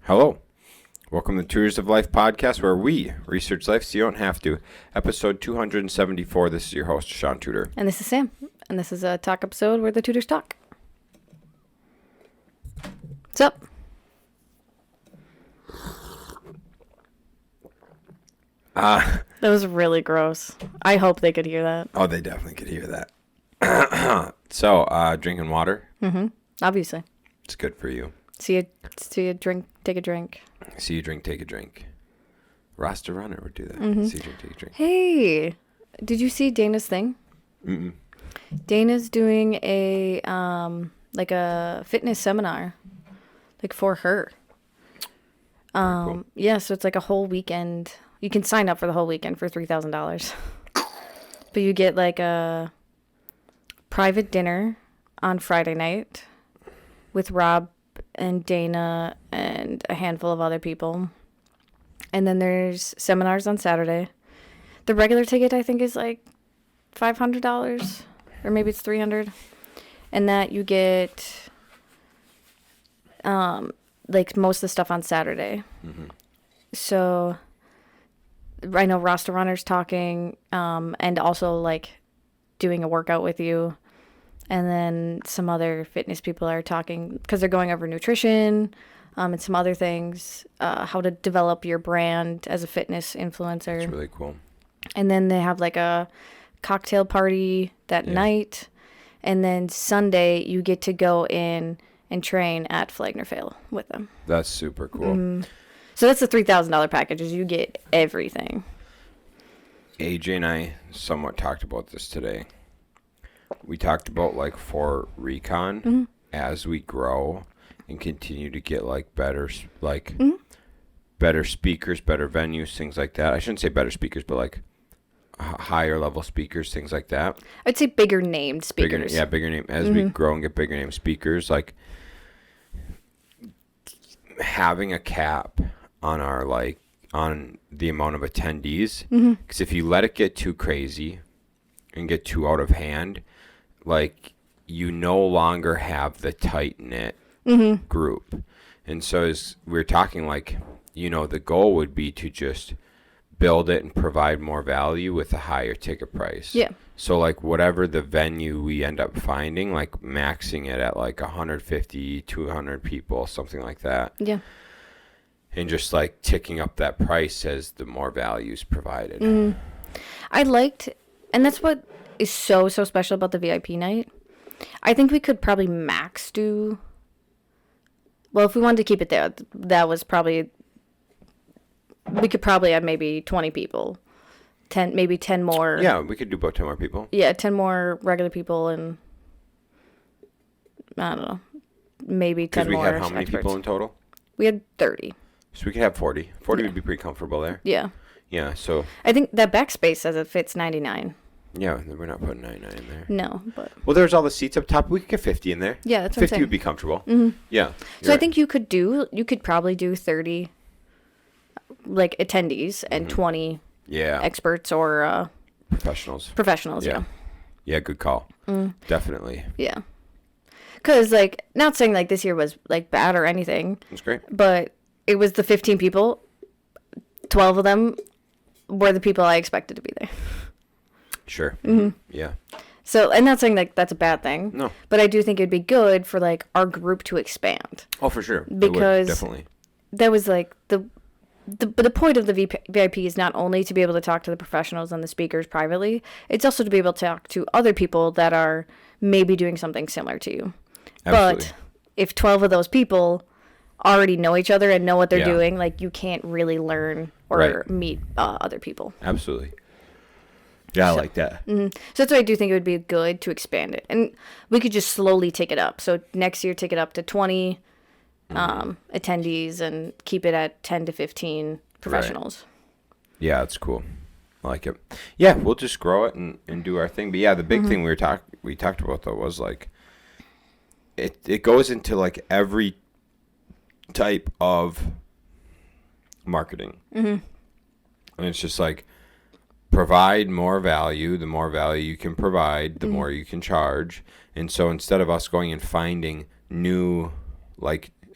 Hello. Welcome to the Tutors of Life podcast, where we research life so you don't have to. Episode 274. This is your host, Shaun Tutor. And this is Sam. And this is a talk episode where the tutors talk. What's up? That was really gross. I hope they could hear that. Oh, they definitely could hear that. So, drinking water. Mm-hmm. Obviously. It's good for you. See you drink, take a drink. See you drink, take a drink. Rasta Runner would do that. Mm-hmm. See you drink, take a drink. Hey, did you see Dana's thing? Mm-mm. Dana's doing a fitness seminar, for her. Cool. Yeah, so it's like a whole weekend. You can sign up for the whole weekend for $3,000. But you get like a private dinner on Friday night with Rob and Dana and a handful of other people. And then there's seminars on Saturday. The regular ticket, I think, is like $500 or maybe it's $300. And that you get most of the stuff on Saturday. Mm-hmm. So I know Rasta Runner's talking and also doing a workout with you. And then some other fitness people are talking because they're going over nutrition and some other things, how to develop your brand as a fitness influencer. That's really cool. And then they have a cocktail party that night. And then Sunday you get to go in and train at Flagner Fail with them. That's super cool. So that's the $3,000 package is you get everything. AJ and I somewhat talked about this today. We talked about for REI-CON as we grow and continue to get better better speakers, better venues, things like that. I shouldn't say better speakers, but higher level speakers, things like that. I'd say bigger named speakers. Bigger name as we grow and get bigger name speakers. Having a cap on our on the amount of attendees, because if you let it get too crazy and get too out of hand, you no longer have the tight-knit group. And so as we're talking, the goal would be to just build it and provide more value with a higher ticket price. Yeah. So whatever the venue we end up finding, maxing it at 150, 200 people, something like that. Yeah. And just ticking up that price as the more value is provided. And that's what is so special about the VIP night. I think we could probably max do, if we wanted to keep it there, that was probably, we could probably have maybe 20 people, 10 more. Yeah, we could do about 10 more people. Yeah, 10 more regular people and, I don't know, maybe 10 more Because we had how many experts. people in total? We had 30. So we could have 40. 40 would be pretty comfortable there. Yeah. Yeah, so. I think that backspace says it fits 99. Yeah, we're not putting 99 in there. No, but. Well, there's all the seats up top. We could get 50 in there. Yeah, that's what I'm 50 saying. would be comfortable. Mm-hmm. Yeah. So I think you could probably do 30, attendees and 20 experts or Professionals, yeah. Yeah, good call. Definitely. Yeah. Because, not saying, this year was, bad or anything. That's great. But it was the 15 people. 12 of them were the people I expected to be there. Sure. Yeah. So, and not saying, that's a bad thing. No. But I do think it'd be good for, our group to expand. Oh, for sure. Because definitely. That was, the point of the VIP is not only to be able to talk to the professionals and the speakers privately, it's also to be able to talk to other people that are maybe doing something similar to you. Absolutely. But if 12 of those people already know each other and know what they're doing, you can't really learn or meet other people. Absolutely. Yeah, I like that. So that's why I do think it would be good to expand it. And we could just slowly take it up. So next year, take it up to 20 attendees and keep it at 10 to 15 professionals. Right. Yeah, that's cool. I like it. Yeah, we'll just grow it and do our thing. But yeah, the big thing we talked about though was it goes into every type of marketing. And it's just provide more value. The more value you can provide, the more you can charge. And so instead of us going and finding new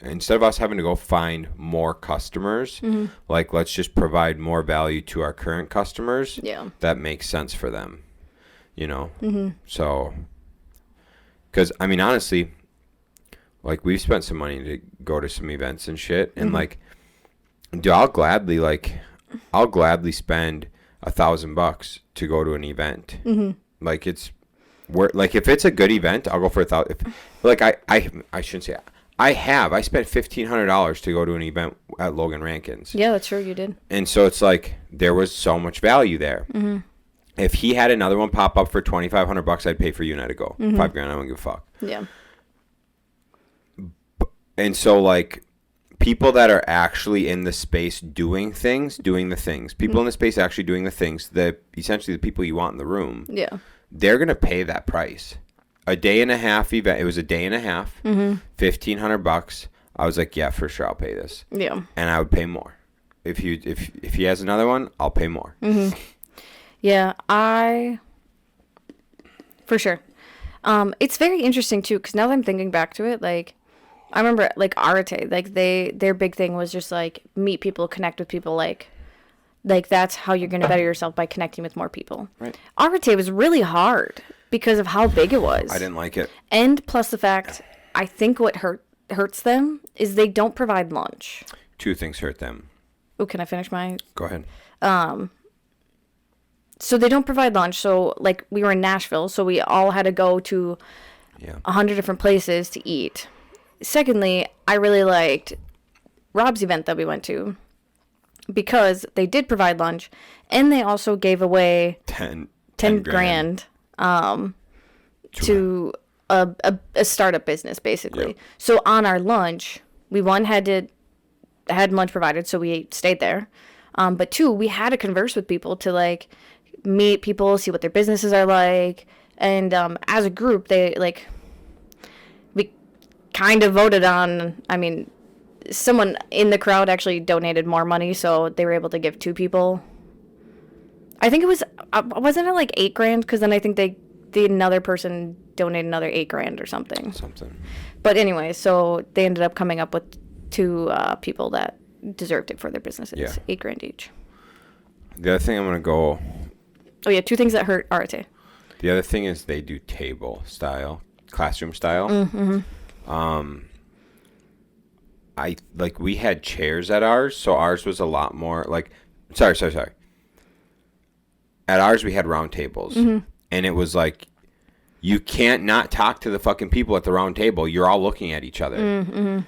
instead of us having to go find more customers, like let's just provide more value to our current customers. Yeah. That makes sense for them, you know? So, because, I mean, honestly, like we've spent some money to go to some events and shit. And like, dude, I'll gladly spend $1,000 to go to an event. Like it's like if it's a good event, I'll go for $1,000. Like I shouldn't say I spent $1,500 to go to an event at Logan Rankin's. Yeah, that's true. You did. And so it's like there was so much value there. If he had another one pop up for $2,500, I'd pay for you and I to go. $5,000, I don't give a fuck. Yeah. And so like people that are actually in the space doing the things, people in the space actually doing the things, essentially the people you want in the room. Yeah. They're going to pay that price. A day and a half event. It was a day and a half, $1,500. I was like, yeah, for sure, I'll pay this. Yeah. And I would pay more. If he has another one, I'll pay more. Yeah, for sure. It's very interesting too, because now that I'm thinking back to it, like I remember like REI, like their big thing was just like meet people, connect with people, like that's how you're going to better yourself, by connecting with more people. Right. REI was really hard because of how big it was. I didn't like it. And plus the fact, I think what hurts them is they don't provide lunch. Two things hurt them. Oh, can I finish my... Go ahead. So they don't provide lunch. So like we were in Nashville, so we all had to go to 100 different places to eat. Secondly, I really liked Rob's event that we went to, because they did provide lunch, and they also gave away 10 grand to a startup business, basically. Yep. So on our lunch, we had lunch provided, so we stayed there. But two, we had to converse with people to like meet people, see what their businesses are like, and as a group, we kind of voted on. I mean, someone in the crowd actually donated more money, so they were able to give 2 people. I think it was, wasn't it like 8 grand? Because then I think another person donated another 8 grand or something. But anyway, so they ended up coming up with 2 people that deserved it for their businesses. Yeah. 8 grand each. The other thing I'm going to go... Oh, yeah, 2 things that hurt REI. The other thing is they do table style, classroom style. We had chairs at ours, so ours was a lot more like... Sorry. At ours, we had round tables. And it was like, you can't not talk to the fucking people at the round table. You're all looking at each other.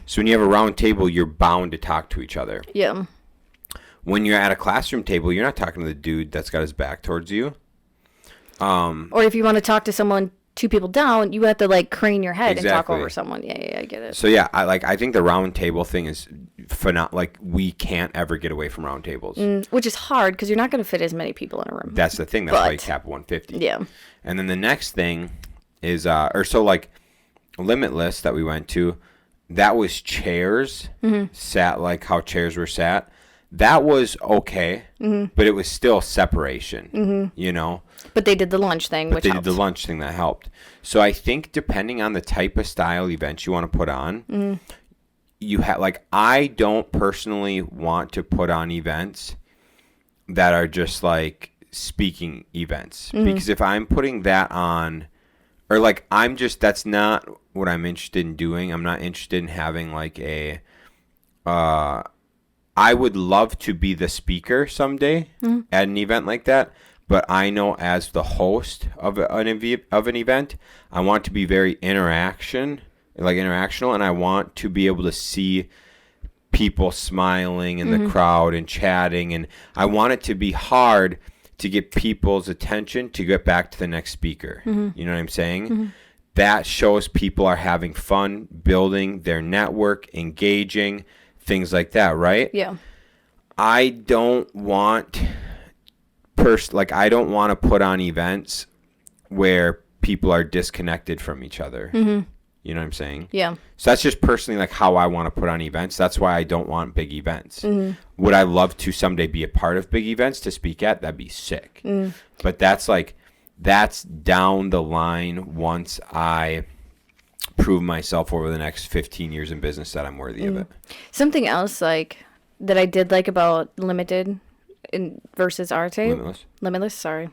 So when you have a round table, you're bound to talk to each other. Yeah. When you're at a classroom table, you're not talking to the dude that's got his back towards you. Or if you want to talk to someone 2 people down, you have to like crane your head and talk over someone. Yeah, I get it. So yeah, I think the round table thing is like we can't ever get away from round tables. Which is hard because you're not going to fit as many people in a room. That's the thing. That's why you cap 150. Yeah. And then the next thing is like Limitless that we went to, that was chairs sat like how chairs were sat. That was okay, but it was still separation, you know? But they did the lunch thing, which helped. They did the lunch thing that helped. So I think depending on the type of style event you want to put on, you have, like, I don't personally want to put on events that are just like speaking events. Because if I'm putting that on, or like that's not what I'm interested in doing. I'm not interested in having like I would love to be the speaker someday at an event like that, but I know as the host of an event, I want to be very interactional, and I want to be able to see people smiling in the crowd and chatting, and I want it to be hard to get people's attention to get back to the next speaker. You know what I'm saying? That shows people are having fun, building their network, engaging, things like that, right? Yeah. I don't want I don't want to put on events where people are disconnected from each other. You know what I'm saying? Yeah. So that's just personally like how I want to put on events. That's why I don't want big events. Would I love to someday be a part of big events to speak at? That'd be sick. But that's down the line once I prove myself over the next 15 years in business that I'm worthy of it. Something else like that I did like about Limited versus Arte. Limitless, sorry.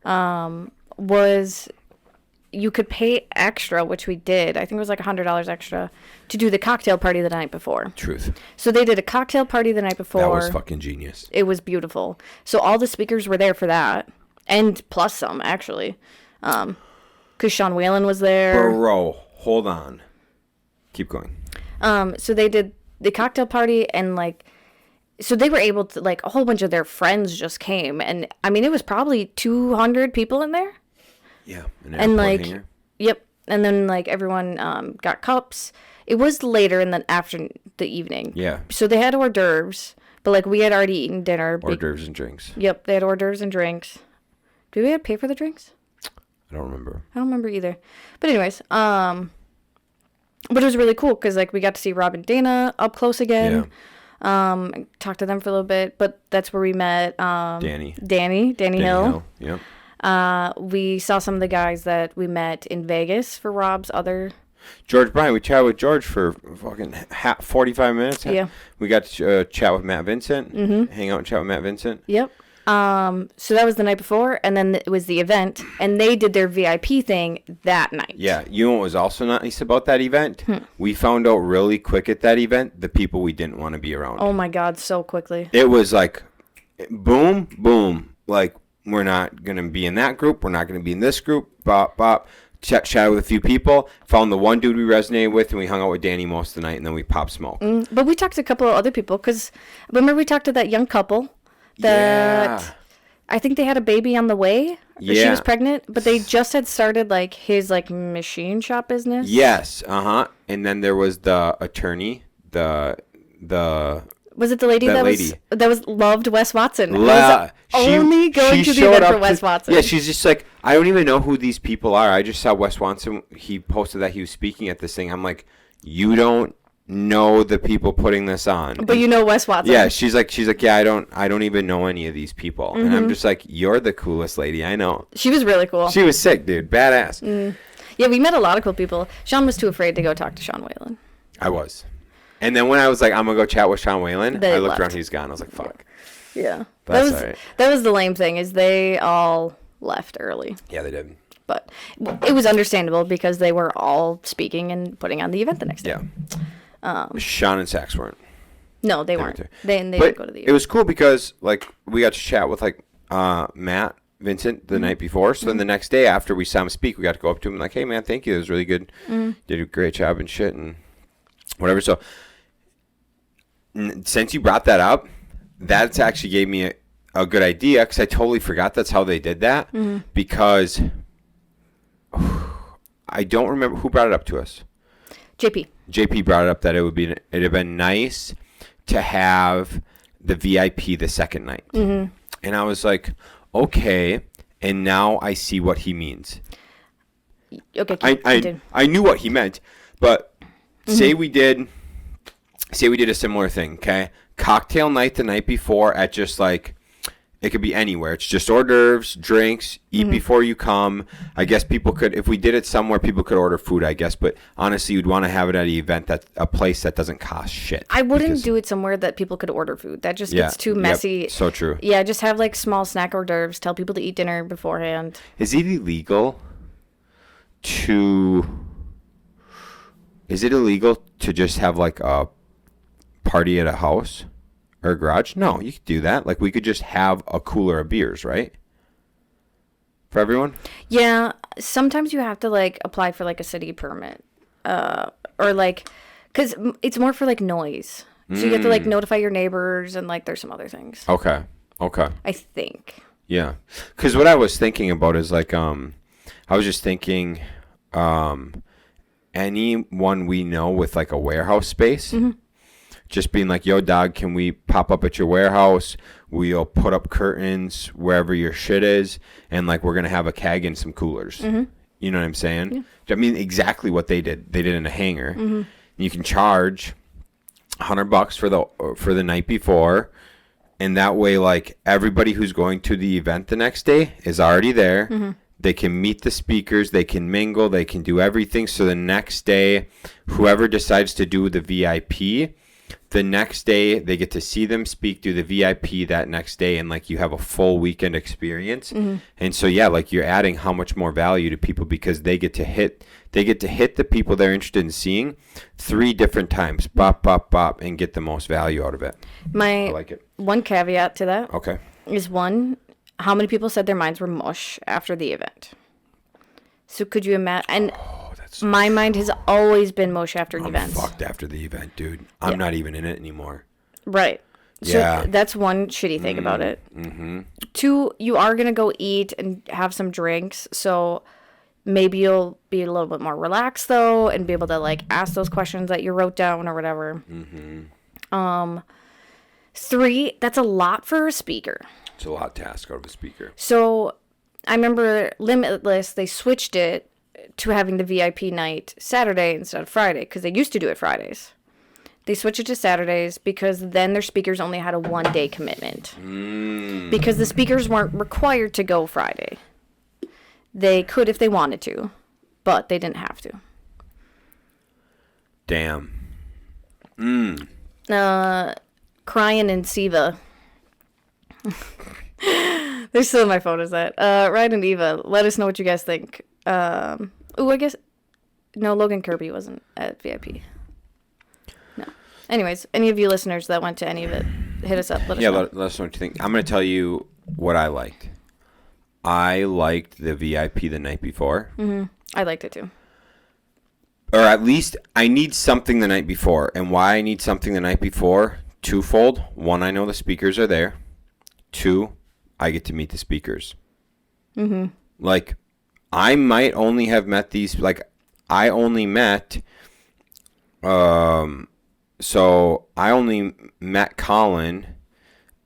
Was you could pay extra, which we did. I think it was like $100 extra to do the cocktail party the night before. Truth. So they did a cocktail party the night before. That was fucking genius. It was beautiful. So all the speakers were there for that, and plus some actually, because Sean Whalen was there. Bro, hold on. Keep going. So they did the cocktail party, and like, so they were able to, like, a whole bunch of their friends just came, and I mean it was probably 200 people in there. Yeah, and like, yep, and then like everyone got cups. It was later after the evening. Yeah. So they had hors d'oeuvres, but like we had already eaten dinner. Hors d'oeuvres and drinks. Yep, they had hors d'oeuvres and drinks. Did we have to pay for the drinks? I don't remember. I don't remember either. But anyways, but it was really cool because like we got to see Rob and Dana up close again. Yeah. Talked to them for a little bit, but that's where we met Danny Hill. Yep. We saw some of the guys that we met in Vegas for Rob's other... George Bryan. We chatted with George for fucking 45 minutes. Yeah. We got to chat with Matt Vincent. Hang out and chat with Matt Vincent. Yep. So that was the night before, and then it was the event, and they did their VIP thing that night. Yeah. You know what was also nice about that event? We found out really quick at that event the people we didn't want to be around. Oh my God, so quickly. It was like, boom, boom. Like, we're not going to be in that group. We're not going to be in this group. Bop, bop. Chatted with a few people. Found the one dude we resonated with, and we hung out with Danny most of the night, and then we popped smoke. But we talked to a couple of other people, because remember we talked to that young couple that I think they had a baby on the way? Yeah. She was pregnant, but they just had started like his like machine shop business. Yes. And then there was the attorney, the was it the lady that was loved Wes Watson? Only going to the event for Wes Watson. Yeah, she's just like, I don't even know who these people are. I just saw Wes Watson. He posted that he was speaking at this thing. I'm like, you don't know the people putting this on, but you know Wes Watson. Yeah, she's like, yeah, I don't even know any of these people, and I'm just like, you're the coolest lady I know. She was really cool. She was sick, dude, badass. Yeah, we met a lot of cool people. Sean was too afraid to go talk to Sean Whalen. I was. And then when I was like, I'm going to go chat with Sean Whalen, I looked around, he's gone. I was like, fuck. Yeah. That's all right. That was the lame thing, is they all left early. Yeah, they did. But it was understandable because they were all speaking and putting on the event the next day. Yeah. Shaun and Sax weren't. No, they weren't. They didn't go to the event. It was cool because like we got to chat with like Matt Vincent the night before. So then the next day after we saw him speak, we got to go up to him and like, hey man, thank you. It was really good. Did a great job and shit and whatever. So since you brought that up, that's actually gave me a good idea because I totally forgot that's how they did that because I don't remember who brought it up to us. JP brought it up that it'd have been nice to have the VIP the second night. And I was like, okay, and now I see what he means. Okay, I knew what he meant, but say we did a similar thing, okay? Cocktail night the night before at just like, it could be anywhere. It's just hors d'oeuvres, drinks, eat before you come. I guess people could, if we did it somewhere, people could order food, I guess. But honestly, you'd want to have it at an event, a place that doesn't cost shit. I wouldn't do it somewhere that people could order food. That just gets too messy. Yep, so true. Yeah, just have like small snack hors d'oeuvres. Tell people to eat dinner beforehand. Is it illegal to just have like a party at a house or a garage? No, you could do that. Like we could just have a cooler of beers, right? For everyone? Yeah, sometimes you have to like apply for like a city permit, or like, cause it's more for like noise. So you have to like notify your neighbors and like there's some other things. Okay. I think. Yeah, cause what I was thinking about is like I was just thinking anyone we know with like a warehouse space. Just being like, yo, dog, can we pop up at your warehouse? We'll put up curtains wherever your shit is. And, like, we're going to have a keg and some coolers. You know what I'm saying? Yeah. I mean, exactly what they did. They did in a hangar. You can charge $100 for the night before. And that way, like, everybody who's going to the event the next day is already there. They can meet the speakers. They can mingle. They can do everything. So the next day, whoever decides to do the VIP, the next day they get to see them speak, do the VIP that next day, and like you have a full weekend experience. And so yeah, like you're adding how much more value to people because they get to hit the people they're interested in seeing 3 different times, bop, bop, bop, and get the most value out of it. I like it. One caveat to that is how many people said their minds were mush after the event? So could you imagine? And my mind has always been mush after events. I'm fucked after the event, dude. I'm not even in it anymore. Right. Yeah. So that's one shitty thing about it. 2, you are going to go eat and have some drinks. So maybe you'll be a little bit more relaxed, though, and be able to, like, ask those questions that you wrote down or whatever. 3, that's a lot for a speaker. It's a lot to ask out of a speaker. So I remember Limitless, they switched it to having the VIP night Saturday instead of Friday because they used to do it Fridays. They switched it to Saturdays because then their speakers only had a 1-day commitment. Because the speakers weren't required to go Friday. They could if they wanted to, but they didn't have to. Damn. Crying in Siva. They're still in my photos. Ryan and Eva, let us know what you guys think. I guess no, Logan Kirby wasn't at VIP. No. Anyways, any of you listeners that went to any of it, hit us up. Let us know. Let us know what you think. I'm going to tell you what I liked. I liked the VIP the night before. I liked it too. Or at least I need something the night before. And why I need something the night before, twofold. 1, I know the speakers are there. 2, I get to meet the speakers. Like, I might only have met these, like, I only met, so I only met Colin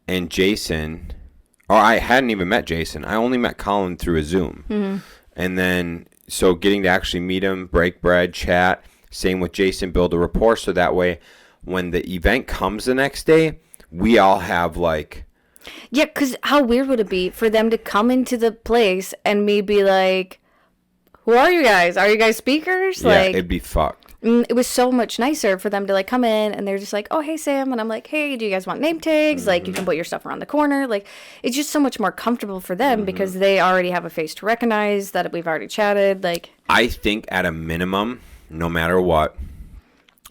and Jason, or I hadn't even met Jason. I only met Colin through a Zoom. And then, so getting to actually meet him, break bread, chat, same with Jason, build a rapport, so that way when the event comes the next day, we all have, like... Yeah, because how weird would it be for them to come into the place and me be like, who are you guys? Are you guys speakers? Yeah, like, it'd be fucked. It was so much nicer for them to, like, come in and they're just like, oh, hey, Sam. And I'm like, hey, do you guys want name tags? Like, you can put your stuff around the corner. Like, it's just so much more comfortable for them because they already have a face to recognize that we've already chatted. Like, I think at a minimum, no matter what,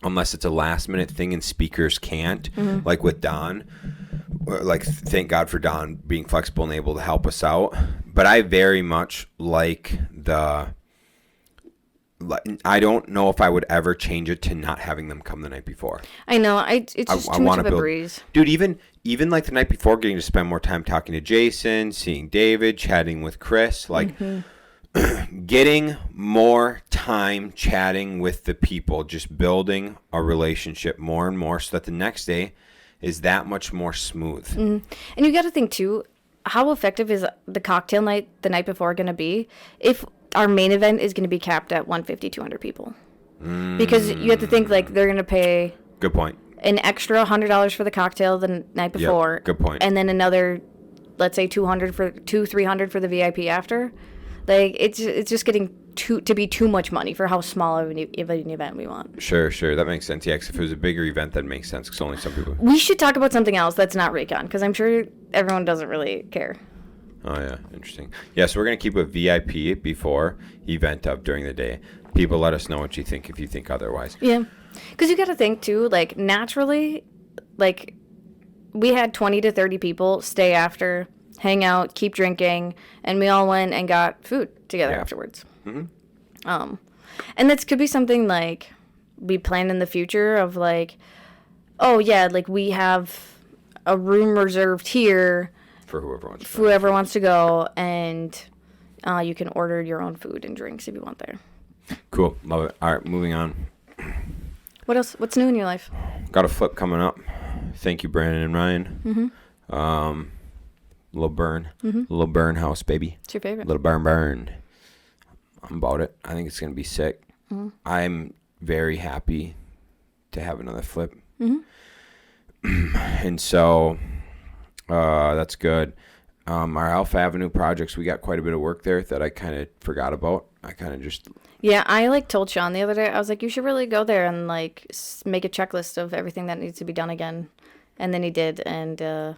unless it's a last minute thing and speakers can't, like with Don, like thank God for Don being flexible and able to help us out. But I very much like I don't know if I would ever change it to not having them come the night before. I know. It's just too much of a breeze. Dude, even like the night before, getting to spend more time talking to Jason, seeing David, chatting with Chris, like getting more time chatting with the people, just building a relationship more and more so that the next day is that much more smooth. And you got to think too, how effective is the cocktail night the night before going to be if our main event is going to be capped at 150, 200 people? Because you have to think, like, they're going to pay... Good point. An extra $100 for the cocktail the night before. Yep, good point. And then another, let's say, $300 for the VIP after. Like, it's just getting to be too much money for how small of an event we want. Sure. That makes sense. Yeah, because if it was a bigger event, that makes sense because only some people... We should talk about something else that's not REI-CON because I'm sure everyone doesn't really care. Oh, yeah. Interesting. Yeah, so we're going to keep a VIP before, event of during the day. People, let us know what you think if you think otherwise. Yeah. Because you got to think, too, like, naturally, like, we had 20 to 30 people stay after, hang out, keep drinking, and we all went and got food together afterwards. And that could be something, like, we plan in the future of, like, oh, yeah, like, we have a room reserved here for whoever wants to go, and you can order your own food and drinks if you want there. Cool. Love it. All right, moving on. What else? What's new in your life? Got a flip coming up. Thank you, Brandon and Ryan. Little burn house, baby. It's your favorite? Little burn. I'm about it. I think it's going to be sick. I'm very happy to have another flip. And so... that's good. Our Alpha Avenue projects, we got quite a bit of work there that I kind of forgot about. I kind of just... Yeah, I like told Shaun the other day, I was like, you should really go there and like make a checklist of everything that needs to be done again. And then he did, and I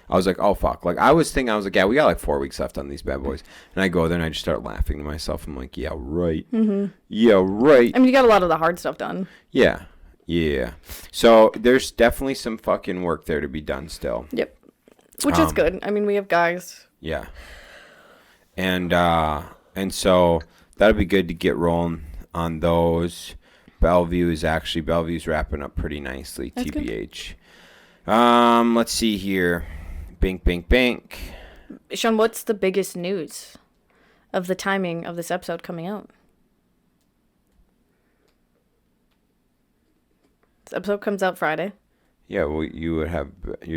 was like, oh, fuck. Like, I was like, yeah, we got like 4 weeks left on these bad boys. And I go there and I just start laughing to myself. I'm like, yeah, right. Mm-hmm. Yeah, right. I mean, you got a lot of the hard stuff done. Yeah. Yeah. So there's definitely some fucking work there to be done still. Yep. Which is good. I mean, we have guys. Yeah. And so that'll be good to get rolling on those. Bellevue's wrapping up pretty nicely, That's TBH. Good. Let's see here. Bink, bink, bink. Shaun, what's the biggest news of the timing of this episode coming out? This episode comes out Friday. Yeah, well, you're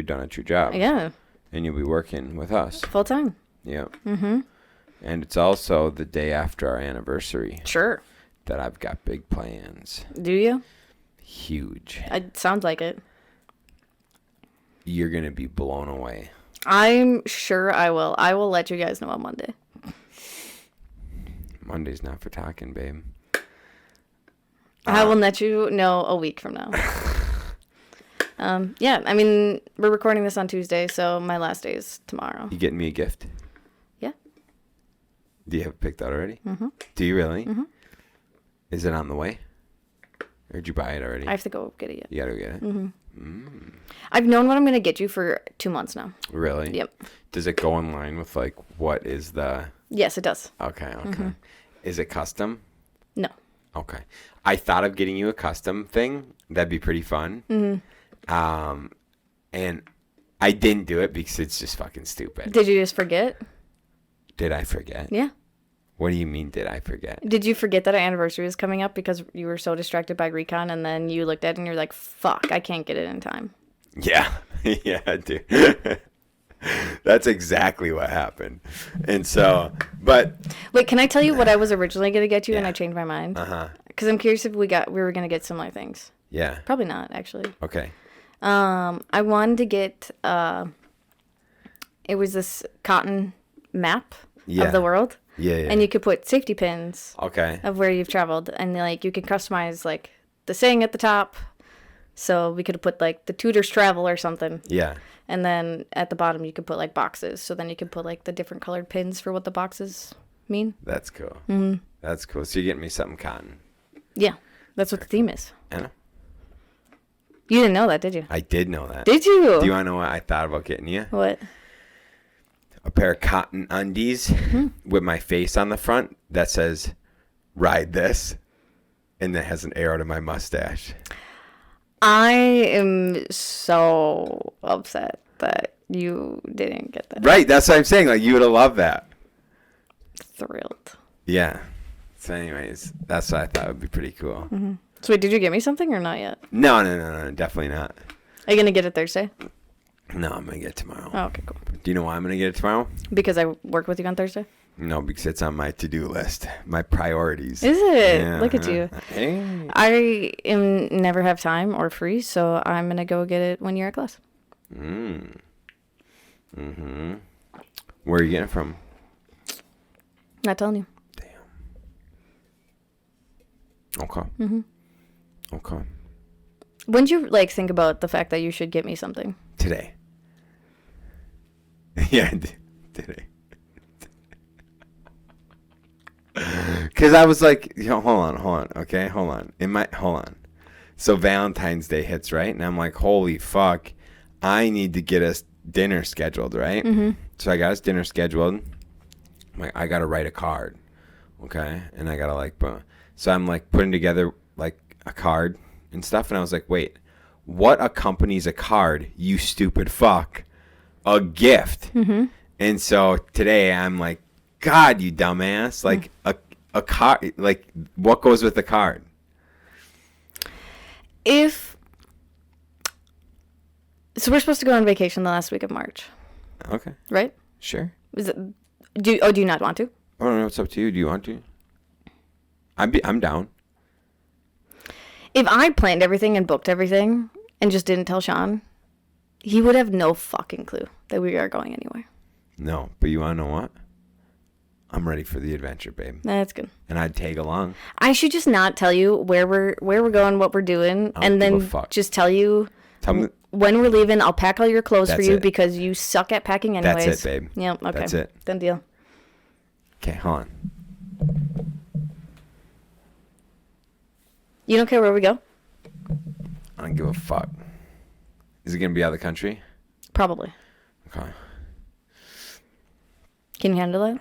done at your job. Yeah. And you'll be working with us. Full time. Yeah. Mm-hmm. And it's also the day after our anniversary. Sure. That I've got big plans. Do you? Huge. It sounds like it. You're going to be blown away. I'm sure I will. I will let you guys know on Monday. Monday's not for talking, babe. I will let you know a week from now. Yeah, I mean, we're recording this on Tuesday, so my last day is tomorrow. You getting me a gift? Yeah. Do you have it picked out already? Mm-hmm. Do you really? Mm-hmm. Is it on the way? Or did you buy it already? I have to go get it yet. You gotta go get it? Mm-hmm. I've known what I'm going to get you for 2 months now. Really? Yep. Does it go in line with, like, what is the... Yes, it does. Okay. Mm-hmm. Is it custom? No. Okay. I thought of getting you a custom thing. That'd be pretty fun. Mm-hmm. And I didn't do it because it's just fucking stupid. Did you just forget? Did I forget? Yeah. What do you mean, did I forget? Did you forget that our anniversary was coming up because you were so distracted by REI-CON, and then you looked at it and you're like, fuck, I can't get it in time. Yeah. Yeah, dude. That's exactly what happened. And so, but... Wait, can I tell you what I was originally going to get you Yeah. and I changed my mind? Uh-huh. Because I'm curious if we were going to get similar things. Yeah. Probably not, actually. Okay. I wanted to get, it was this cotton map of the world. Yeah, yeah. And you could put safety pins Okay. of where you've traveled. And, like, you could customize, like, the saying at the top. So we could have put, like, the Tudors travel or something. Yeah. And then at the bottom, you could put, like, boxes. So then you could put, like, the different colored pins for what the boxes mean. That's cool. Mm-hmm. That's cool. So you're getting me something cotton. Yeah. That's what the theme is. Anna? You didn't know that, did you? I did know that. Did you? Do you want to know what I thought about getting you? What? A pair of cotton undies with my face on the front that says, ride this. And that has an arrow to my mustache. I am so upset that you didn't get that. Right. That's what I'm saying. Like, you would have loved that. Thrilled. Yeah. So anyways, that's what I thought would be pretty cool. Mm-hmm. So wait, did you get me something or not yet? No. Definitely not. Are you going to get it Thursday? No, I'm going to get it tomorrow. Oh, okay, cool. Do you know why I'm going to get it tomorrow? Because I work with you on Thursday? No, because it's on my to-do list. My priorities. Is it? Yeah. Look at you. Hey. I never have time or free, so I'm going to go get it when you're at class. Mm-hmm. Where are you getting it from? Not telling you. Damn. Okay. Mm-hmm. Okay. When did you, like, think about the fact that you should get me something? Today. Yeah, today. Because I was like, hold on. Okay, hold on. Hold on. So Valentine's Day hits, right? And I'm like, holy fuck. I need to get us dinner scheduled, right? Mm-hmm. So I got us dinner scheduled. I'm like, I got to write a card. Okay? And I got to, like, so I'm, like, putting together, like, a card and stuff. And I was like, wait, what accompanies a card, you stupid fuck? A gift. Mm-hmm. And so today I'm like, God, you dumbass. Like, a card, like, what goes with the card? So we're supposed to go on vacation the last week of March. Okay. Right? Sure. Do you not want to? Oh, no, it's up to you. Do you want to? I'm down. If I planned everything and booked everything and just didn't tell Shaun, he would have no fucking clue that we are going anywhere. No, but you want to know what? I'm ready for the adventure, babe. That's good. And I'd tag along. I should just not tell you where we're going, what we're doing, and then just tell you when we're leaving. I'll pack all your clothes for you because you suck at packing anyways. That's it, babe. Yep. Okay. That's it. Done deal. Okay, hold on. You don't care where we go? I don't give a fuck. Is it gonna be out of the country? Probably. Okay. Can you handle it?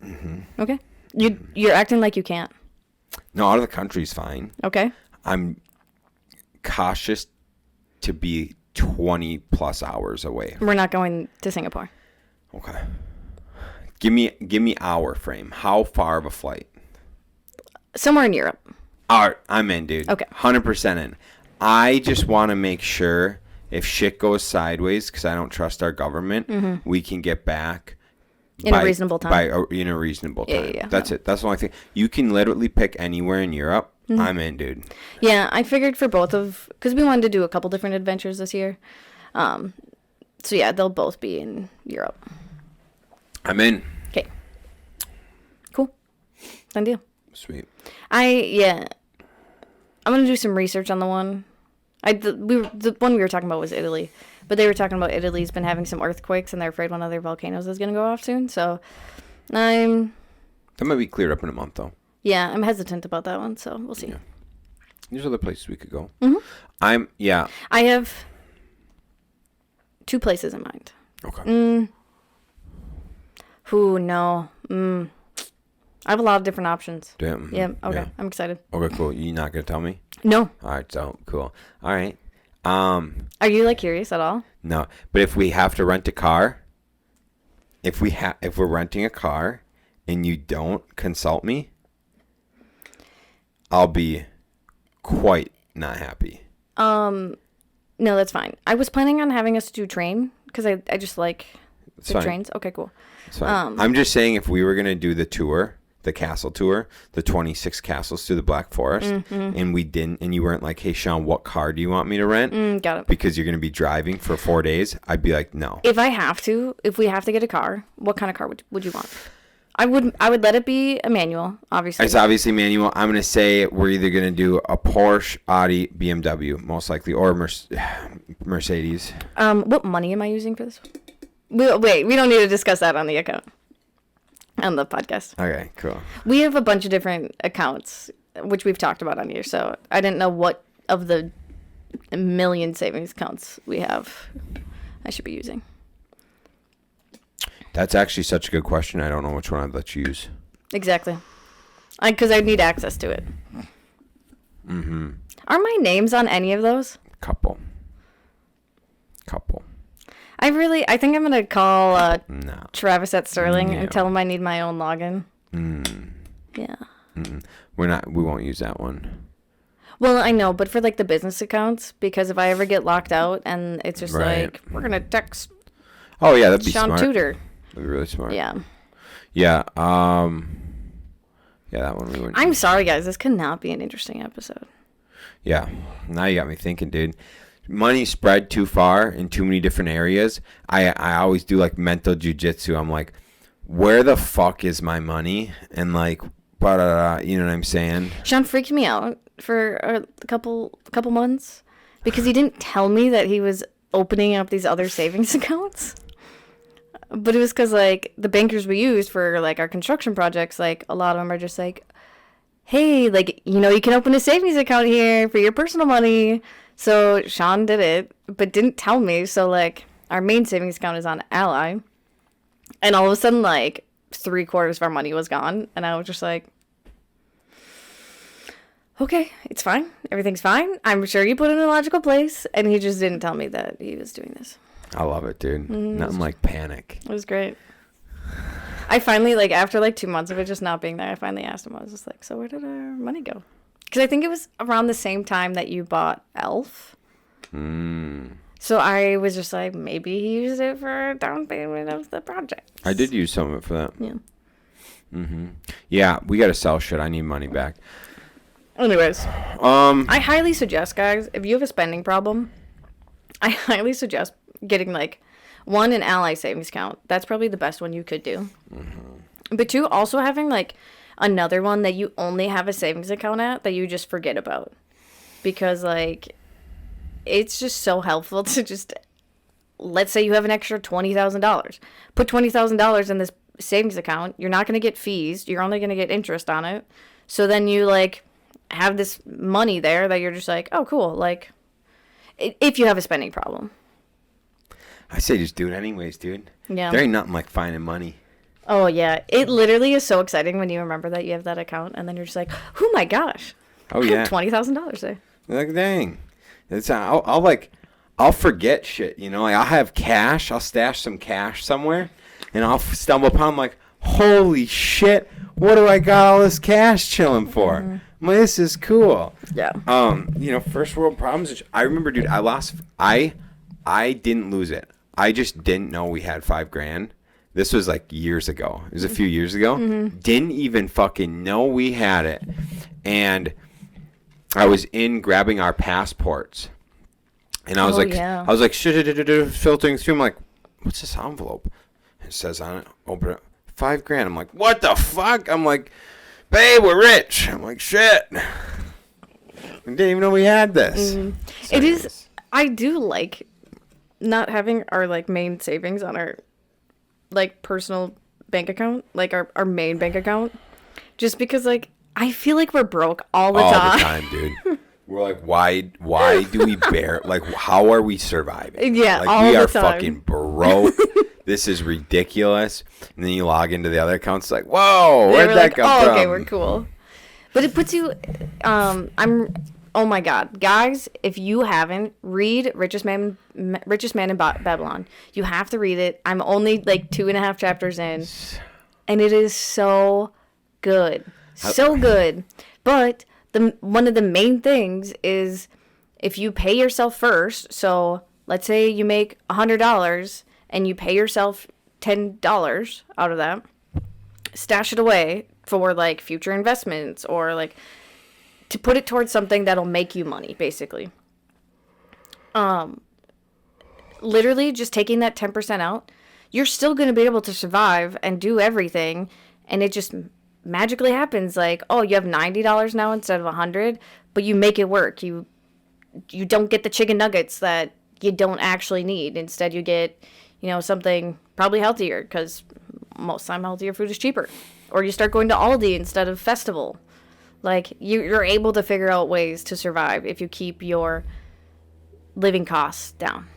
Mm-hmm. Okay. You're acting like you can't. No, out of the country's fine. Okay. I'm cautious to be 20 plus hours away. We're not going to Singapore. Okay. Give me hour frame. How far of a flight? Somewhere in Europe. All right, I'm in, dude. Okay. 100% in. I just want to make sure if shit goes sideways, because I don't trust our government, we can get back in a reasonable time. In a reasonable time. Yeah. That's it. That's the only thing. You can literally pick anywhere in Europe. I'm in, dude. Yeah, I figured for both of, because we wanted to do a couple different adventures this year. So yeah, they'll both be in Europe. I'm in. Okay. Cool. Done deal. Sweet. I'm gonna do some research on the one. The one we were talking about was Italy, but they were talking about Italy's been having some earthquakes and they're afraid one of their volcanoes is gonna go off soon. So, that might be cleared up in a month though. Yeah, I'm hesitant about that one, so we'll see. Yeah. There's other places we could go. I have 2 places in mind. Okay. No. I have a lot of different options. Damn. Yeah. Okay. Yeah. I'm excited. Okay. Cool. You not gonna tell me? No. All right. So cool. All right. Are you curious at all? No. But if we have to rent a car, if we're renting a car, and you don't consult me, I'll be quite not happy. No, that's fine. I was planning on having us do train because I just like the trains. Okay, cool. It's fine. I'm just saying if we were going to do the tour, the castle tour, the 26 castles through the Black Forest, and we didn't, and you weren't like, hey, Shaun, what car do you want me to rent? Got it. Because you're going to be driving for 4 days, I'd be like, no. If we have to get a car, what kind of car would you want? I would let it be a manual, obviously. It's obviously manual. I'm going to say we're either going to do a Porsche, Audi, BMW, most likely, or Mercedes. What money am I using for this? Wait, we don't need to discuss that on the account. On the podcast. Okay, cool. We have a bunch of different accounts, which we've talked about on here, so I didn't know what of the million savings accounts we have I should be using. That's actually such a good question. I don't know which one I'd let you use. Exactly. Because I'd need access to it. Mm-hmm. Are my names on any of those? Couple. I think I'm going to call Travis at Sterling and tell him I need my own login. Yeah. We won't use that one. Well, I know, but for like the business accounts, because if I ever get locked out and it's just like, we're going to text that'd be Shaun smart. Tudor. That'd be really smart. Yeah. Yeah. That one we wouldn't. I'm sorry, guys. This cannot be an interesting episode. Yeah. Now you got me thinking, dude. Money spread too far in too many different areas. I always do like mental jujitsu. I'm like, where the fuck is my money? And like, you know what I'm saying? Shaun freaked me out for a couple months because he didn't tell me that he was opening up these other savings accounts. But it was because like the bankers we used for like our construction projects, like a lot of them are just like, hey, like, you can open a savings account here for your personal money. So Shaun did it, but didn't tell me. So like our main savings account is on Ally. And all of a sudden, like 3/4 of our money was gone. And I was just like, okay, it's fine. Everything's fine. I'm sure you put it in a logical place. And he just didn't tell me that he was doing this. I love it, dude. Nothing like panic. It was great. I finally, like, after like 2 months of it just not being there, I finally asked him. I was just like, so where did our money go? Because I think it was around the same time that you bought Elf. So I was just like, maybe he used it for a down payment of the project. I did use some of it for that. Yeah. Yeah, we got to sell shit. I need money back. Anyways. I highly suggest, guys, if you have a spending problem I highly suggest getting like one, an Ally savings account. That's probably the best one you could do. But two, also having like another one that you only have a savings account at that you just forget about. Because like it's just so helpful to just, let's say you have an extra $20,000. Put $20,000 in this savings account. You're not going to get fees. You're only going to get interest on it. So then you like have this money there that you're just like, oh, cool. Like if you have a spending problem. I say just do it anyways, dude. Yeah. There ain't nothing like finding money. Oh, yeah. It literally is so exciting when you remember that you have that account. And then you're just like, oh, my gosh. Oh, yeah. $20,000 there. Like, dang. I'll forget shit, you know? Like, I'll have cash. I'll stash some cash somewhere. And I'll stumble upon, I'm like, holy shit. What do I got all this cash chilling for? Mm-hmm. I'm like, this is cool. Yeah. You know, first world problems. I remember, dude, I didn't lose it. I just didn't know we had $5,000. This was like years ago. It was a few years ago. Mm-hmm. Didn't even fucking know we had it. And I was in grabbing our passports. And I was filtering through. I'm like, what's this envelope? It says on it, open it, $5,000. I'm like, what the fuck? I'm like, babe, we're rich. I'm like, shit. I didn't even know we had this. Mm-hmm. So it is. I do like not having our like main savings on our like personal bank account, like our main bank account, just because like I feel like we're broke all the time, dude. We're like, why do we bear, like, how are we surviving? Yeah, like, all we the are time. fucking broke. This is ridiculous. And then you log into the other accounts, like, whoa, where'd that come from? Okay, we're cool. But it puts you, oh my God, guys, if you haven't, read Richest Man in Babylon. You have to read it. I'm only like 2.5 chapters in, and it is so good. So good. But one of the main things is if you pay yourself first, so let's say you make $100 and you pay yourself $10 out of that, stash it away for like future investments or like to put it towards something that'll make you money, basically. Literally just taking that 10% out, you're still going to be able to survive and do everything, and it just magically happens. Like, oh, you have $90 now instead of $100, but you make it work. You don't get the chicken nuggets that you don't actually need. Instead, you get, you know, something probably healthier, because most of the time healthier food is cheaper. Or you start going to Aldi instead of Festival. Like, you're able to figure out ways to survive if you keep your living costs down.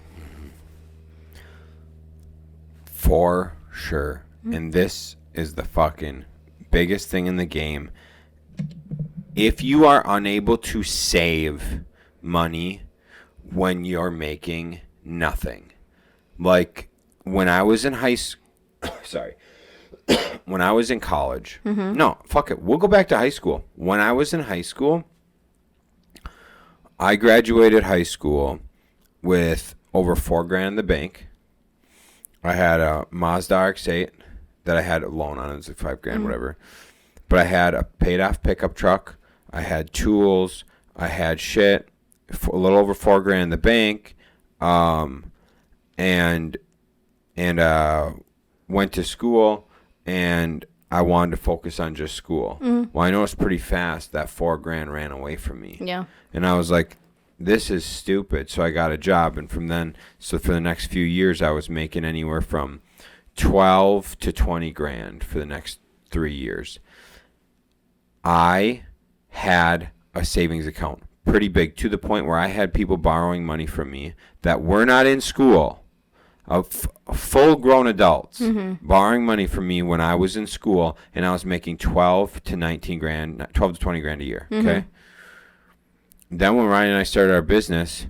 For sure. Mm-hmm. And this is the fucking biggest thing in the game. If you are unable to save money when you're making nothing, like when I was in when I was in college, mm-hmm. No, fuck it, we'll go back to high school. When I was in high school, I graduated high school with over $4,000 in the bank. I had a Mazda RX-8 that I had a loan on. It was like $5,000, mm-hmm. whatever. But I had a paid-off pickup truck. I had tools. I had shit. A little over $4,000 in the bank. And went to school, and I wanted to focus on just school. Mm-hmm. Well, I noticed pretty fast that $4,000 ran away from me. Yeah. And I was like, this is stupid. So I got a job, and from then, so for the next few years, I was making anywhere from $12,000 to $20,000 for the next 3 years. I had a savings account pretty big, to the point where I had people borrowing money from me that were not in school, full-grown adults, mm-hmm. borrowing money from me when I was in school, and I was making $12,000 to $20,000 a year. Mm-hmm. Okay. Then when Ryan and I started our business,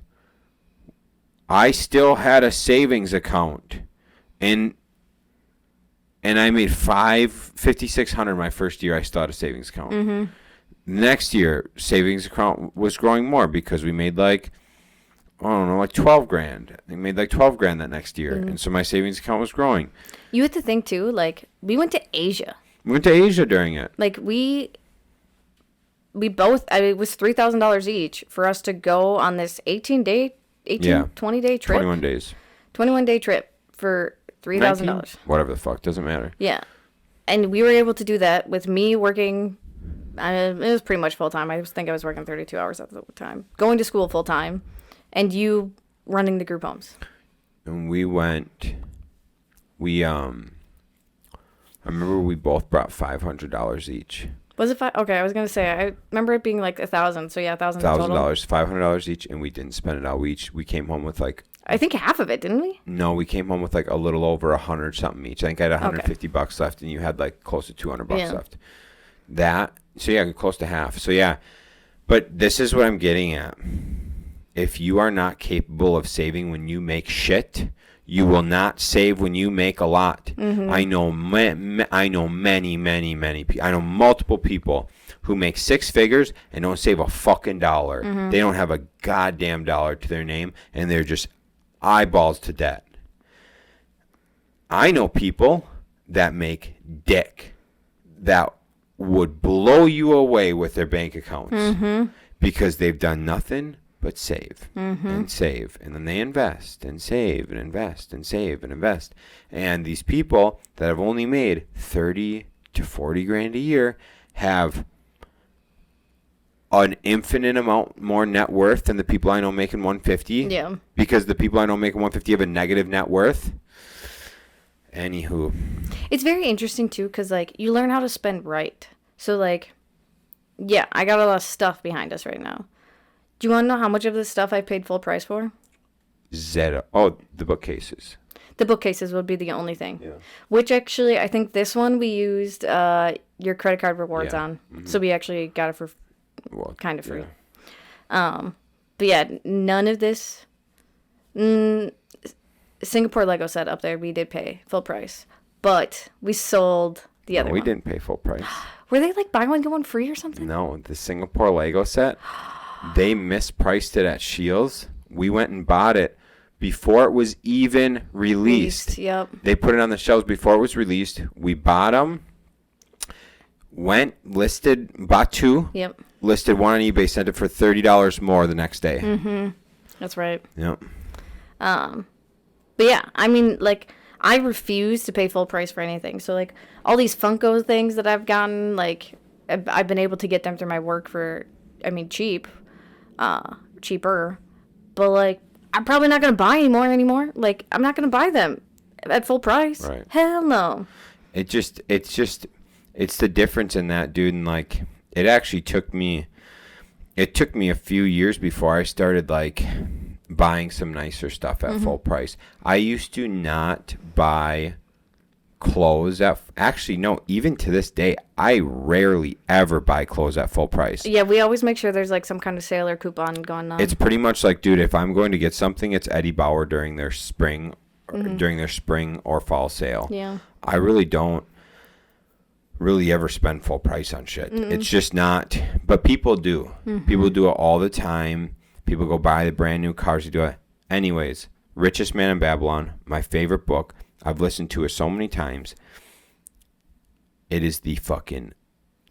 I still had a savings account, and I made $5,600 my first year. I still had a savings account. Mm-hmm. Next year, savings account was growing more because we made like, I don't know, like $12,000. I made like $12,000 that next year, mm-hmm. and so my savings account was growing. You have to think too. Like, we went to Asia. We went to Asia during it. Like we both. I mean, it was $3,000 each for us to go on this 18 18, 20-day trip. 21 days. 21-day trip for $3,000. Whatever the fuck. Doesn't matter. Yeah. And we were able to do that with me working. It was pretty much full time. I think I was working 32 hours at the time. Going to school full time. And you running the group homes. And we went. I remember we both brought $500 each. Was it okay, I was gonna say I remember it being like $1,000. So yeah, $1,000 total. $500 each, and we didn't spend it all. We came home with like. I think half of it, didn't we? No, we came home with like a little over 100 something each. I think I had $150 left, and you had like close to $200 left. So yeah, close to half. So yeah, but this is what I'm getting at. If you are not capable of saving when you make shit, you will not save when you make a lot. Mm-hmm. I know many people. I know multiple people who make six figures and don't save a fucking dollar. Mm-hmm. They don't have a goddamn dollar to their name, and they're just eyeballs to debt. I know people that make dick that would blow you away with their bank accounts because they've done nothing but save and save, and then they invest and save and invest and save and invest. And these people that have only made 30 to 40 grand a year have an infinite amount more net worth than the people I know making 150. Yeah. Because the people I know making 150 have a negative net worth. Anywho. It's very interesting too, because like you learn how to spend right. So like, yeah, I got a lot of stuff behind us right now. Do you want to know how much of this stuff I paid full price for? Zero. Oh, the bookcases. The bookcases would be the only thing. Yeah. Which actually, I think this one we used your credit card rewards on. Mm-hmm. So we actually got it for kind of free. Yeah. But yeah, none of this. Singapore Lego set up there, we did pay full price. But we sold the other one. We didn't pay full price. Were they like buy one, get one free or something? No, the Singapore Lego set. They mispriced it at Shields. We went and bought it before it was even released. Yep. They put it on the shelves before it was released. We bought them. Bought two. Yep. Listed one on eBay, sent it for $30 more the next day. Mm-hmm. That's right. Yep. But yeah, I mean, like, I refuse to pay full price for anything. So, like, all these Funko things that I've gotten, like, I've been able to get them through my work for, cheaper. But, like, I'm probably not going to buy anymore. Like, I'm not going to buy them at full price. Right. Hell no. It's the difference in that, dude. And, like, it took me a few years before I started, like, buying some nicer stuff at full price. I used to not buy clothes even to this day, I rarely ever buy clothes at full price. Yeah, we always make sure there's like some kind of sale or coupon going on. It's pretty much like, dude, if I'm going to get something, it's Eddie Bauer during their spring or fall sale. Yeah. I really don't ever spend full price on shit. It's just not, but people do. People do it all the time. People go buy the brand new cars to do it. Anyways, Richest Man in Babylon, my favorite book. I've listened to it so many times. It is the fucking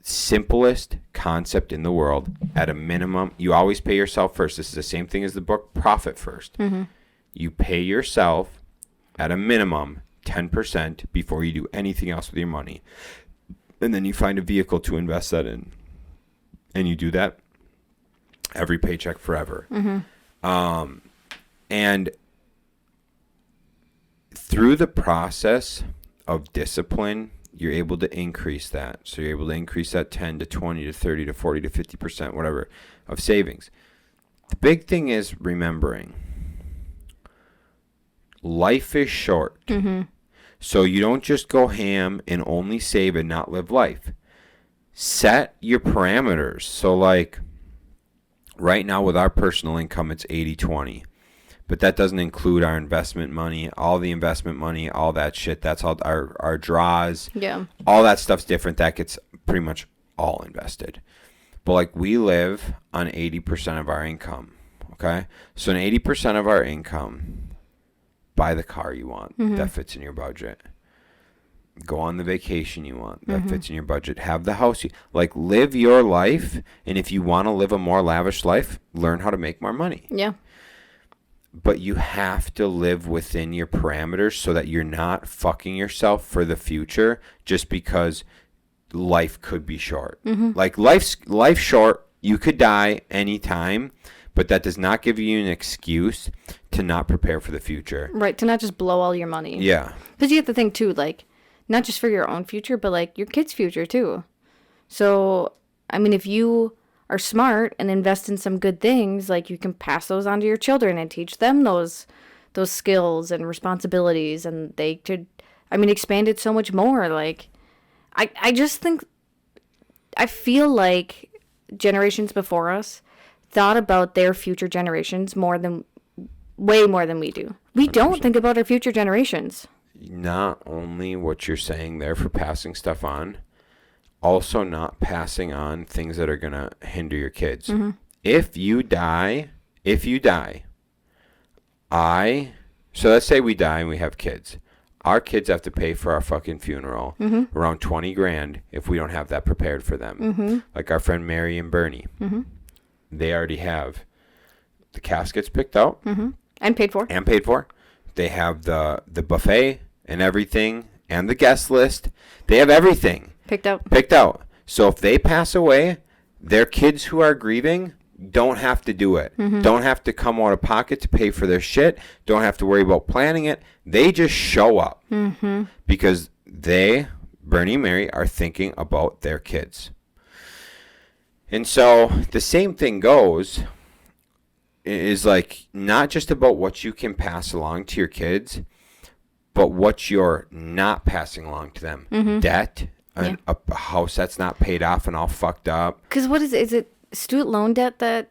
simplest concept in the world. At a minimum, you always pay yourself first. This is the same thing as the book Profit First. You pay yourself at a minimum 10% before you do anything else with your money. And then you find a vehicle to invest that in. And you do that every paycheck forever. And through the process of discipline, you're able to increase that. So you're able to increase that 10 to 20 to 30 to 40 to 50%, whatever, of savings. The big thing is remembering life is short. So you don't just go ham and only save and not live life. Set your parameters. So like right now with our personal income, it's 80-20. But that doesn't include our investment money, all the investment money, all that shit. That's all our draws. Yeah. All that stuff's different. That gets pretty much all invested. But like we live on 80% of our income. Okay? So in 80% of our income, buy the car you want. That fits in your budget. Go on the vacation you want. That fits in your budget. Have the house like live your life. And if you want to live a more lavish life, learn how to make more money. Yeah. but you have to live within your parameters so that you're not fucking yourself for the future just because life could be short. Like life's short. You could die anytime, but that does not give you an excuse to not prepare for the future. Right, to not just blow all your money. Yeah. Because you have to think, too, like, not just for your own future, but, like, your kids' future, too. So, I mean, if you are smart and invest in some good things, like, you can pass those on to your children and teach them those skills and responsibilities, and they could, I mean, expand it so much more. Like, I just think, I feel like generations before us thought about their future generations way more than we do. We 100%. Don't think about our future generations. Not only what you're saying there for passing stuff on, also not passing on things that are going to hinder your kids. If you die, so let's say we die and we have kids. Our kids have to pay for our fucking funeral around $20,000 if we don't have that prepared for them. Like our friend Mary and Bernie. They already have the caskets picked out. And paid for. They have the buffet and everything and the guest list. They have everything. Picked out. So if they pass away, their kids who are grieving don't have to do it. Don't have to come out of pocket to pay for their shit. Don't have to worry about planning it. They just show up because Bernie and Mary, are thinking about their kids. And so the same thing goes is like not just about what you can pass along to your kids, but what you're not passing along to them. Debt, a house that's not paid off and all fucked up. Because what is it? Is it student loan debt that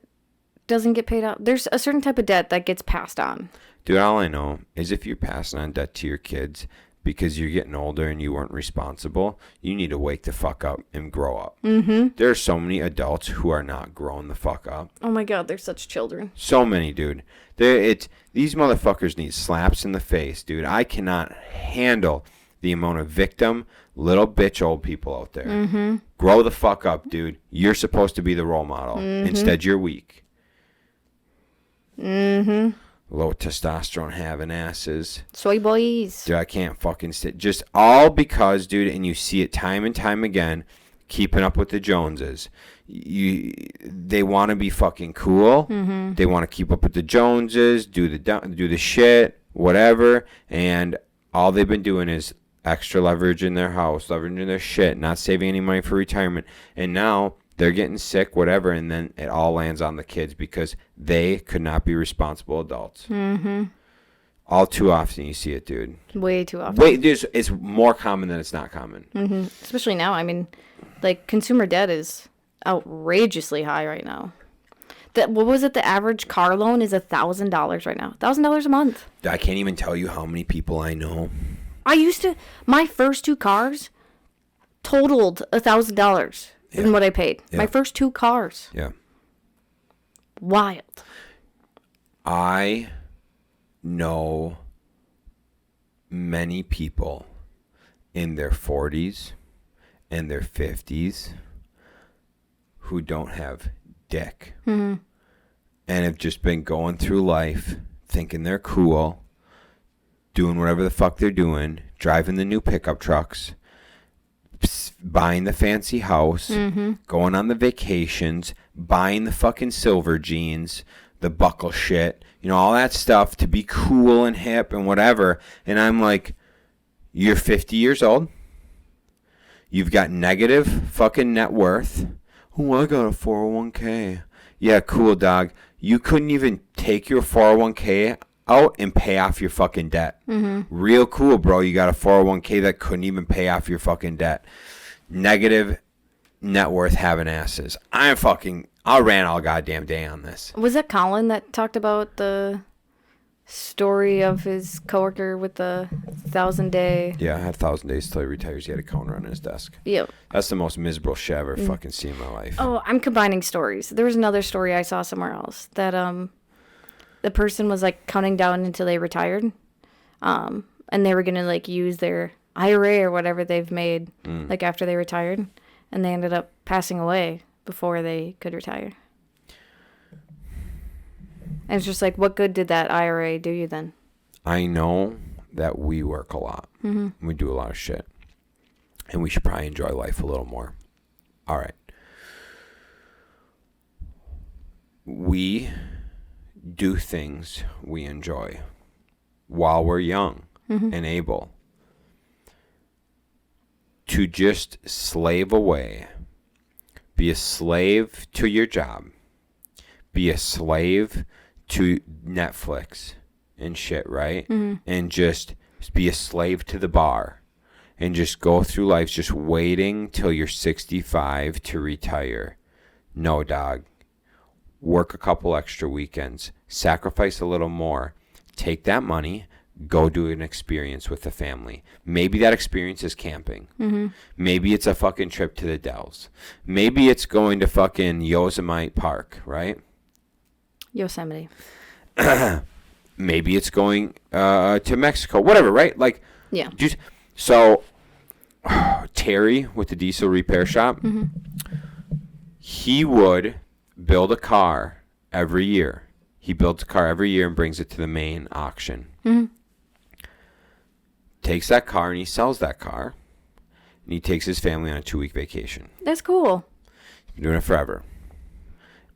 doesn't get paid off? There's a certain type of debt that gets passed on. Dude, all I know is if you're passing on debt to your kids because you're getting older and you weren't responsible, you need to wake the fuck up and grow up. There are so many adults who are not growing the fuck up. Oh my God, they're such children. So many, dude. These motherfuckers need slaps in the face, dude. I cannot handle the amount of victim, little bitch old people out there. Grow the fuck up, dude. You're supposed to be the role model. Instead, you're weak. Low testosterone having asses. Soy boys. Dude, I can't fucking sit. Just all because, dude, and you see it time and time again, keeping up with the Joneses. They want to be fucking cool. They want to keep up with the Joneses, do the shit, whatever. And all they've been doing is extra leverage in their house, leveraging their shit, not saving any money for retirement. And now they're getting sick, whatever, and then it all lands on the kids because they could not be responsible adults. All too often you see it, dude. Way too often. It's more common than it's not common. Especially now. I mean, like, consumer debt is outrageously high right now. What was it? The average car loan is $1,000 right now. $1,000 a month. I can't even tell you how many people I know. My first 2 cars totaled $1,000 in what I paid. My first 2 cars. Yeah. Wild. I know many people in their 40s and their 50s who don't have dick and have just been going through life thinking they're cool, doing whatever the fuck they're doing, driving the new pickup trucks, buying the fancy house, going on the vacations, buying the fucking silver jeans, the buckle shit, all that stuff to be cool and hip and whatever. And I'm like, you're 50 years old. You've got negative fucking net worth. Oh, I got a 401k. Yeah, cool, dog. You couldn't even take your 401k out and pay off your fucking debt. Real cool, bro. You got a 401k that couldn't even pay off your fucking debt. Negative net worth having asses. I ran all goddamn day on this. Was that Colin that talked about the story of his coworker with the 1,000-day? Yeah, I had 1,000 days till he retires. He had a counter on his desk. Yep. That's the most miserable shit I've ever fucking seen in my life. Oh, I'm combining stories. There was another story I saw somewhere else that the person was like counting down until they retired, and they were gonna like use their IRA or whatever they've made like after they retired, and they ended up passing away before they could retire. And it's just like, what good did that IRA do you then? I know that we work a lot. We do a lot of shit. And we should probably enjoy life a little more. All right. We do things we enjoy while we're young and able. To just slave away, be a slave to your job, be a slave to Netflix and shit, right? And just be a slave to the bar and just go through life just waiting till you're 65 to retire. No, dog. Work a couple extra weekends, sacrifice a little more, take that money, go do an experience with the family. Maybe that experience is camping. Maybe it's a fucking trip to the Dells. Maybe it's going to fucking Yosemite Park, right? Yosemite. Maybe it's going to Mexico, whatever, right? Like, yeah. Just, so, Terry with the diesel repair shop, he would build a car every year. He builds a car every year and brings it to the main auction. Takes that car and he sells that car. And he takes his family on a 2-week vacation. That's cool. He's been doing it forever.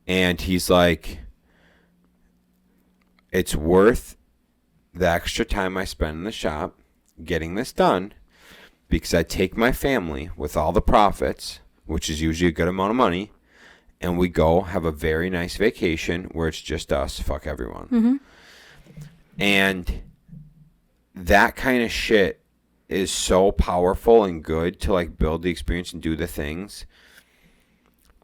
And he's like, it's worth the extra time I spend in the shop getting this done because I take my family with all the profits, which is usually a good amount of money, and we go have a very nice vacation where it's just us, fuck everyone. And that kind of shit is so powerful and good to like build the experience and do the things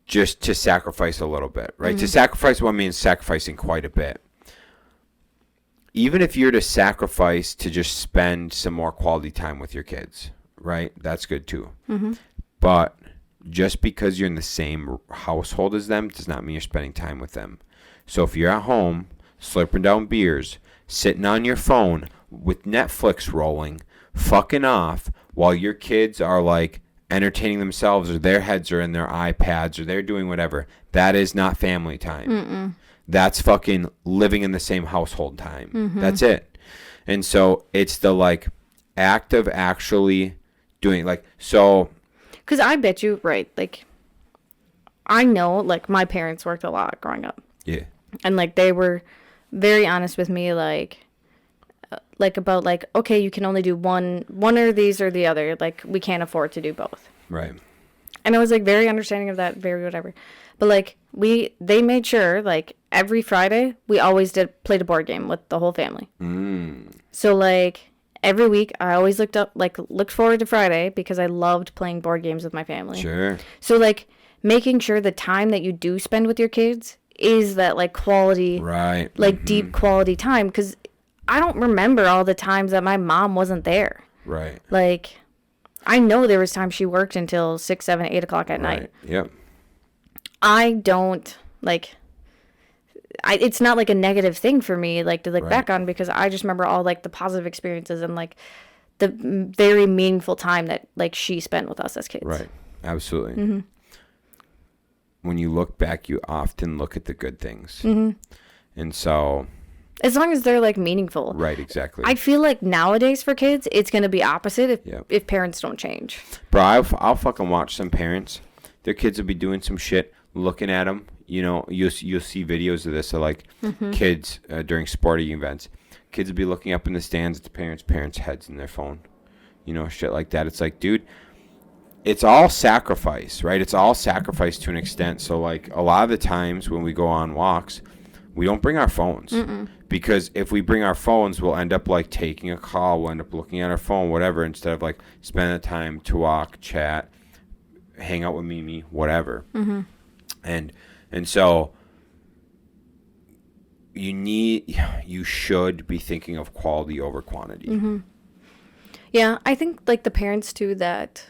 just to sacrifice a little bit, right? To sacrifice what means sacrificing quite a bit. Even if you're to sacrifice to just spend some more quality time with your kids, right? That's good too. But just because you're in the same household as them does not mean you're spending time with them. So if you're at home, slurping down beers, sitting on your phone with Netflix rolling, fucking off while your kids are like entertaining themselves or their heads are in their iPads or they're doing whatever, that is not family time. That's fucking living in the same household time. That's it. And so it's the like act of actually doing like, so. Because I bet you, right, like, I know, like, my parents worked a lot growing up. Yeah. And, like, they were very honest with me, like about, like, okay, you can only do one or these or the other. Like, we can't afford to do both. Right. And I was, like, very understanding of that, very whatever. But, like, they made sure, like, every Friday, we always played a board game with the whole family. So, like, every week, I always looked forward to Friday because I loved playing board games with my family. Sure. So, like, making sure the time that you do spend with your kids is that, like, quality, right, like, deep quality time. Because I don't remember all the times that my mom wasn't there. Right. Like, I know there was times she worked until 6, 7, 8 o'clock at night. Yep. I don't, like, it's not, like, a negative thing for me, like, to look back on because I just remember all, like, the positive experiences and, like, the very meaningful time that, like, she spent with us as kids. Right. Absolutely. When you look back, you often look at the good things. And so. As long as they're, like, meaningful. Right, exactly. I feel like nowadays for kids, it's going to be opposite if parents don't change. Bro, I'll fucking watch some parents. Their kids will be doing some shit, looking at them. You know, you'll see videos of this of, like, kids during sporting events. Kids will be looking up in the stands at the parents' heads in their phone. You know, shit like that. It's like, dude, it's all sacrifice, right? It's all sacrifice to an extent. So, like, a lot of the times when we go on walks, we don't bring our phones. Because if we bring our phones, we'll end up, like, taking a call. We'll end up looking at our phone, whatever, instead of, like, spending the time to walk, chat, hang out with Mimi, whatever. And so you should be thinking of quality over quantity. Yeah, I think, like, the parents, too, that,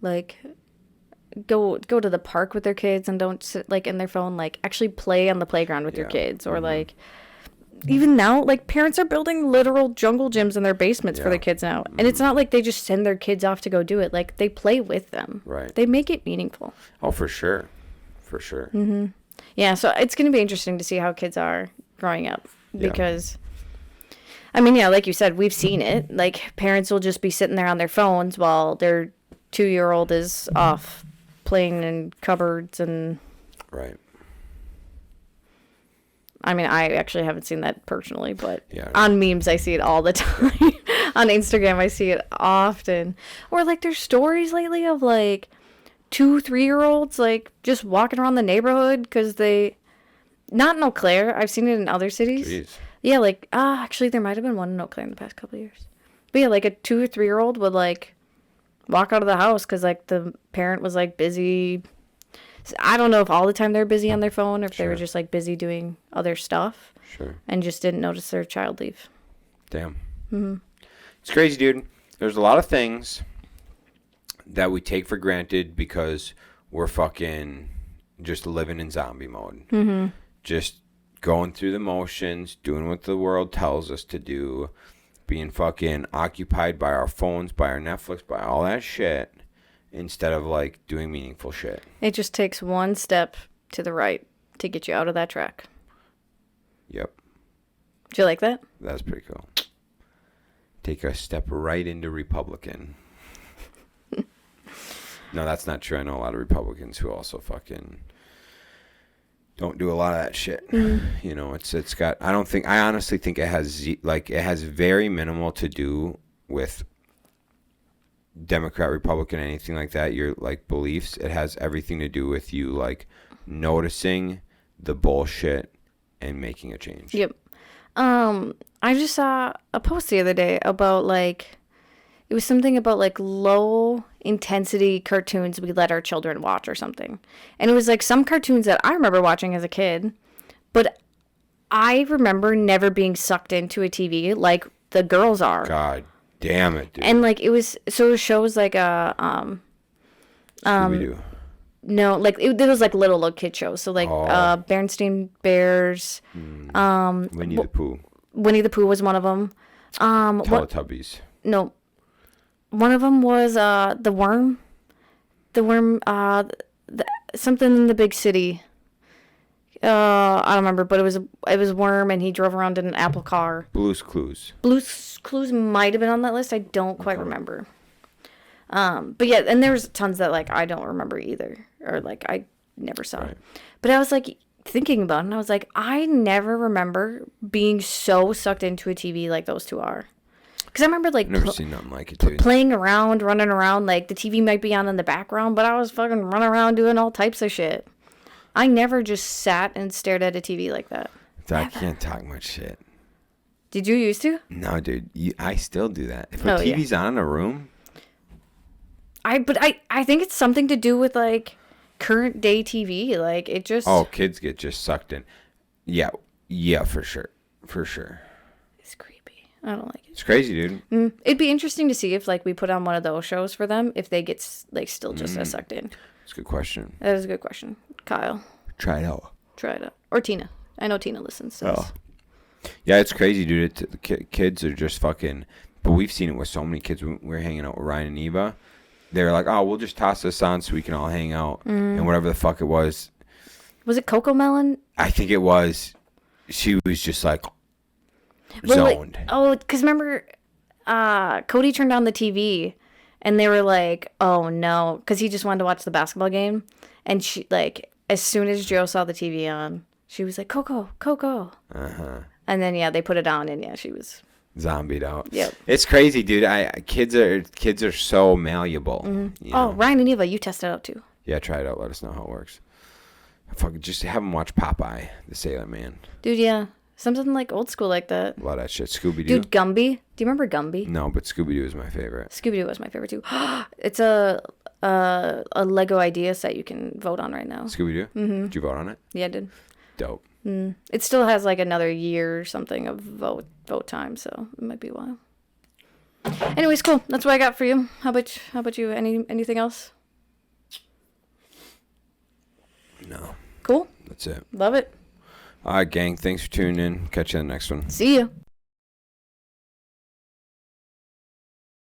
like, go to the park with their kids and don't sit, like, in their phone, like, actually play on the playground with your kids. Or, like, even now, like, parents are building literal jungle gyms in their basements for their kids now. And it's not like they just send their kids off to go do it. Like, they play with them. Right. They make it meaningful. Oh, for sure. For sure. Yeah, so it's going to be interesting to see how kids are growing up. Yeah. Because, I mean, yeah, like you said, we've seen it. Like, parents will just be sitting there on their phones while their 2-year-old is off playing in cupboards and... Right. I mean, I actually haven't seen that personally, but Yeah, on memes, I see it all the time. On Instagram, I see it often. Or, like, there's stories lately of, like, 2-3-year-olds, like, just walking around the neighborhood because they... Not in Eau Claire. I've seen it in other cities. Jeez. Yeah, like, actually, there might have been one in Eau Claire in the past couple of years. But, yeah, like, a 2 or 3-year-old would, like, walk out of the house because, like, the parent was, like, busy... I don't know if all the time they're busy on their phone or if they were just like busy doing other stuff. Sure. And just didn't notice their child leave. Damn. Mm-hmm. It's crazy, dude. There's a lot of things that we take for granted because we're fucking just living in zombie mode. Mm-hmm. Just going through the motions, doing what the world tells us to do, being fucking occupied by our phones, by our Netflix, by all that shit. Instead of, like, doing meaningful shit. It just takes one step to the right to get you out of that track. Yep. Do you like that? That's pretty cool. Take a step right into Republican. No, that's not true. I know a lot of Republicans who also fucking don't do a lot of that shit. Mm-hmm. You know, it's got... I honestly think it has very minimal to do with... Democrat, Republican, anything like that, your like beliefs. It has everything to do with you like noticing the bullshit and making a change. Yep. I just saw a post the other day about like it was something about like low intensity cartoons we let our children watch or something. And it was like some cartoons that I remember watching as a kid, but I remember never being sucked into a TV like the girls are. God damn it, dude. And like it was shows like Scooby-Doo. No, like it was like little kid shows. So like Berenstain Bears, Winnie the Pooh. Winnie the Pooh was one of them. Teletubbies. No, one of them was the worm. Something in the big city. I don't remember, but it was Worm, and he drove around in an Apple car. Blue's Clues. Blue's Clues might have been on that list. I don't quite remember. But yeah, and there's tons that like I don't remember either, or like I never saw. Right. But I was like thinking about it, and I was like, I never remember being so sucked into a TV like those two are. Because I remember like never seen nothing like it, dude. Playing around, running around, like the TV might be on in the background, but I was fucking running around doing all types of shit. I never just sat and stared at a TV like that. I can't talk much shit. Did you used to? No, dude. I still do that. If a TV's on in a room. I think it's something to do with, like, current day TV. Like, it just... Oh, kids get just sucked in. Yeah. Yeah, for sure. For sure. It's creepy. I don't like it. It's crazy, dude. It'd be interesting to see if, like, we put on one of those shows for them, if they get, like, still just as sucked in. That's a good question. That is a good question. Kyle. Try it out. Or Tina. I know Tina listens. So yeah, it's crazy, dude. The kids are just fucking... But we've seen it with so many kids. When we're hanging out with Ryan and Eva. They were like, oh, we'll just toss this on so we can all hang out. And whatever the fuck it was. Was it Coco Melon? I think it was. She was just like zoned. Because remember, Cody turned on the TV. And they were like, oh, no. Because he just wanted to watch the basketball game. And she, like... As soon as Joe saw the TV on, she was like, Coco. Uh-huh. And then, yeah, they put it on, and, yeah, she was... Zombied out. Yep. It's crazy, dude. Kids are so malleable. Mm-hmm. You know? Ryan and Eva, you test it out, too. Yeah, try it out. Let us know how it works. Fucking just have them watch Popeye, the Sailor Man. Dude, yeah. Something like old school like that. A lot of that shit. Scooby-Doo. Dude, Gumby. Do you remember Gumby? No, but Scooby-Doo is my favorite. Scooby-Doo was my favorite, too. It's a Lego idea set you can vote on right now. Scooby-Doo? Mm-hmm. Did you vote on it? Yeah, I did. Dope. It still has like another year or something of vote time, so it might be a while. Anyways, cool. That's what I got for you. How about you? Anything else? No. Cool. That's it. Love it. All right, gang. Thanks for tuning in. Catch you in the next one. See you.